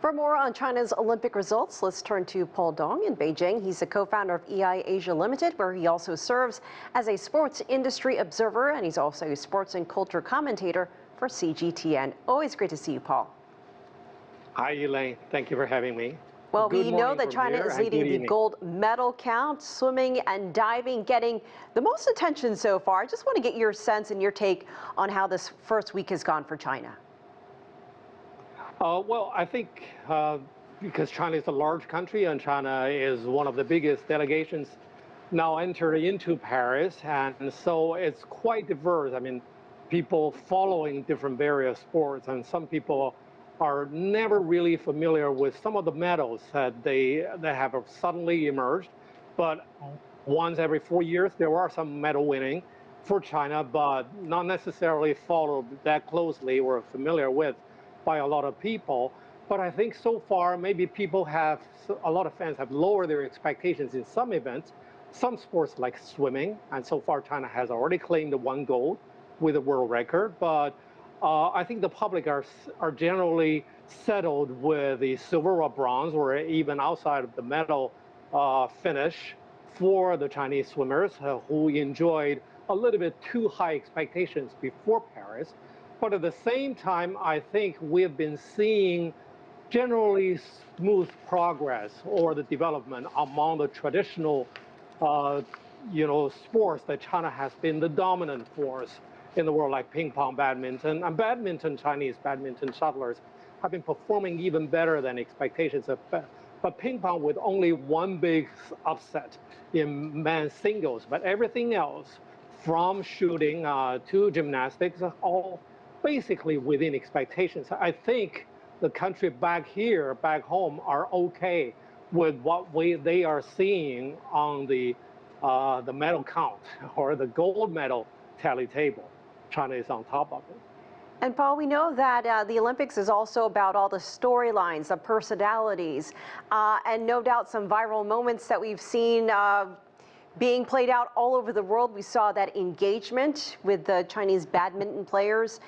For more on China's Olympic results, let's turn to Paul Dong in Beijing. He's the co-founder of EI Asia Limited, where he also serves as a sports industry observer, and he's also a sports and culture commentator for CGTN. Always great to see you, Paul. Hi, Elaine. Thank you for having me. Well, we know that China is leading the gold medal count, swimming and diving getting the most attention so far. I just want to get your sense and your take on how this first week has gone for China. Well, I think because China is a large country and China is one of the biggest delegations now entered into Paris, and so it's quite diverse. I mean, people following different various sports, and some people are never really familiar with some of the medals that have suddenly emerged. But once every 4 years, there are some medal winning for China, but not necessarily followed that closely or familiar with by a lot of people. But I think so far, maybe a lot of fans have lowered their expectations in some events, some sports like swimming, and so far China has already claimed 1 gold with a world record. But I think the public are generally settled with the silver or bronze, or even outside of the medal finish for the Chinese swimmers who enjoyed a little bit too high expectations before Paris. But at the same time, I think we've been seeing generally smooth progress or the development among the traditional, sports that China has been the dominant force in the world, like ping pong, badminton. And badminton, Chinese badminton shuttlers have been performing even better than expectations. But ping pong with only 1 big upset in men's singles, but everything else, from shooting to gymnastics, all basically within expectations. I think the country back home, are okay with what they are seeing on the medal count or the gold medal tally table. China is on top of it. And Paul, we know that the Olympics is also about all the storylines, the personalities, and no doubt some viral moments that we've seen being played out all over the world. We saw that engagement with the Chinese badminton players,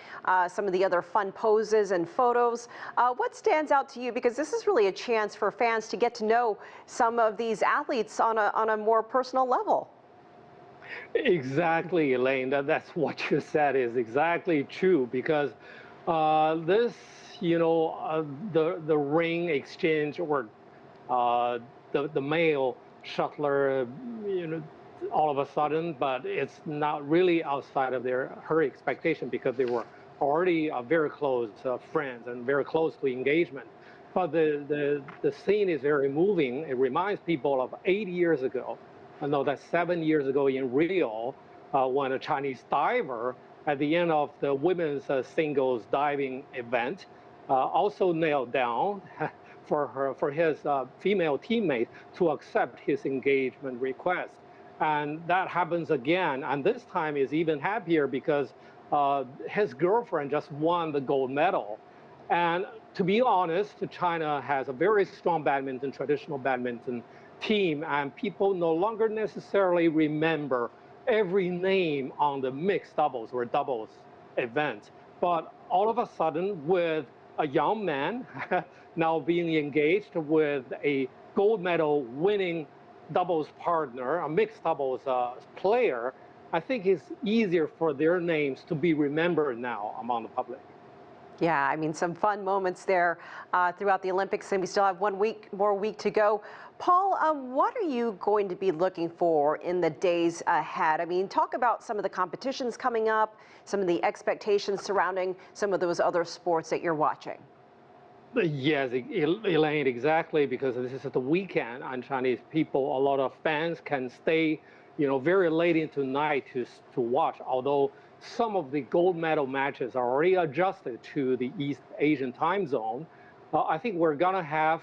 some of the other fun poses and photos. What stands out to you? Because this is really a chance for fans to get to know some of these athletes on a more personal level. Exactly, Elaine. That's what you said is exactly true, because this, the ring exchange or the male shuttler, all of a sudden, but it's not really outside of her expectation, because they were already very close friends and very close to engagement. But the scene is very moving. It reminds people of 8 years ago. I know that 7 years ago in Rio, when a Chinese diver at the end of the women's singles diving event also nailed down for his female teammate to accept his engagement request. And that happens again, and this time is even happier because his girlfriend just won the gold medal. And to be honest, China has a very strong traditional badminton team, and people no longer necessarily remember every name on the mixed doubles or doubles event. But all of a sudden, with a young man now being engaged with a gold medal winning doubles partner, a mixed doubles player, I think it's easier for their names to be remembered now among the public. Yeah, I mean, some fun moments there throughout the Olympics, and we still have 1 more week to go. Paul, what are you going to be looking for in the days ahead? I mean, talk about some of the competitions coming up, some of the expectations surrounding some of those other sports that you're watching. Yes, Elaine, exactly, because this is the weekend, and Chinese people, a lot of fans can stay, very late into the night to watch, although some of the gold medal matches are already adjusted to the East Asian time zone. I think we're going to have,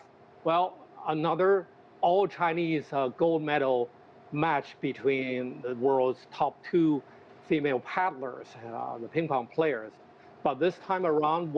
another all-Chinese gold medal match between the world's top 2 female paddlers, the ping pong players. But this time around,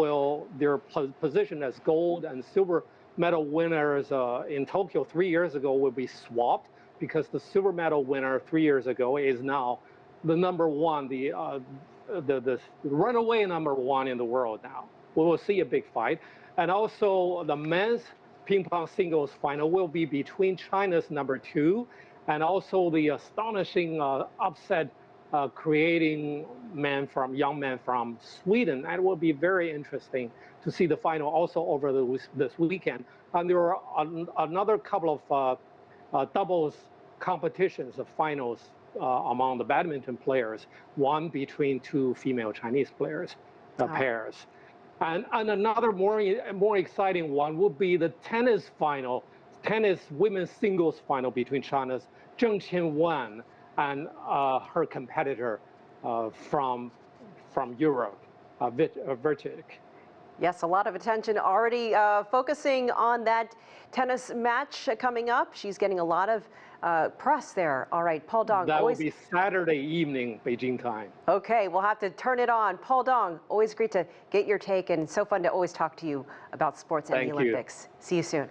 their position as gold and silver medal winners in Tokyo 3 years ago will be swapped, because the silver medal winner 3 years ago is now the #1, the runaway #1 in the world now. we will see a big fight. And also the men's ping pong singles final will be between China's #2 and also the astonishing upset creating young man from Sweden. And it will be very interesting to see the final also over this weekend. And there are another couple of doubles competitions of finals among the badminton players, one between two female Chinese players, pairs. And another more exciting one would be the tennis women's singles final between China's Zheng Qinwen and her competitor from Europe, Vertic. Yes, a lot of attention already focusing on that tennis match coming up. She's getting a lot of press there. All right, Paul Dong. That will be Saturday evening, Beijing time. Okay, we'll have to turn it on. Paul Dong, always great to get your take and so fun to always talk to you about sports and the Olympics. See you soon.